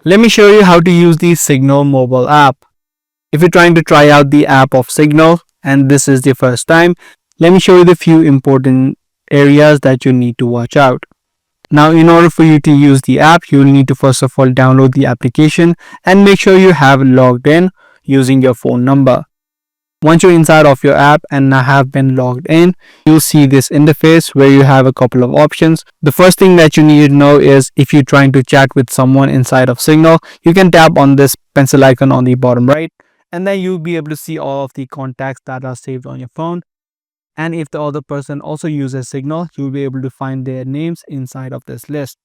Let me show you how to use the Signal mobile app. If you're trying to try out the app of Signal and this is the first time, let me show you the few important areas that you need to watch out. Now, in order for you to use the app, you will need to first of all download the application and make sure you have logged in using your phone number. Once you're inside of your app and have been logged in, you'll see this interface where you have a couple of options. The first thing that you need to know is if you're trying to chat with someone inside of Signal, you can tap on this pencil icon on the bottom right, and then you'll be able to see all of the contacts that are saved on your phone. And if the other person also uses Signal, you'll be able to find their names inside of this list.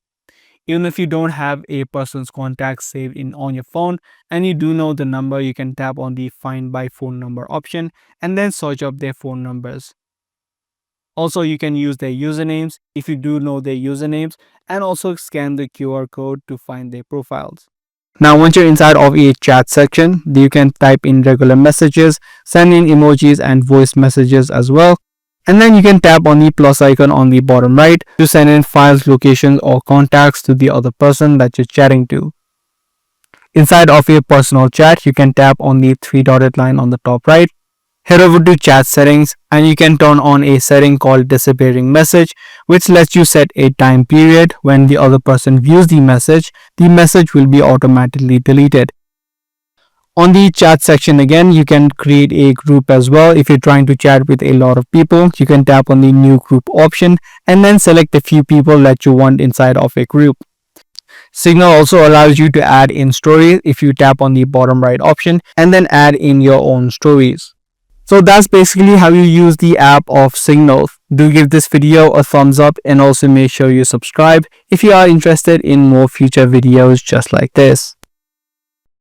Even if you don't have a person's contact saved in on your phone and you do know the number, you can tap on the find by phone number option and then search up their phone numbers. Also, you can use their usernames if you do know their usernames, and also scan the QR code to find their profiles. Now, once you're inside of a chat section, you can type in regular messages, send in emojis and voice messages as well. And then you can tap on the plus icon on the bottom right to send in files, locations, or contacts to the other person that you're chatting to. Inside of your personal chat, you can tap on the three-dotted line on the top right. Head over to chat settings and you can turn on a setting called disappearing message, which lets you set a time period when the other person views the message will be automatically deleted. On the chat section again, you can create a group as well. If you're trying to chat with a lot of people, you can tap on the new group option and then select a few people that you want inside of a group. Signal also allows you to add in stories if you tap on the bottom right option and then add in your own stories. So that's basically how you use the app of Signal. Do give this video a thumbs up and also make sure you subscribe if you are interested in more future videos just like this.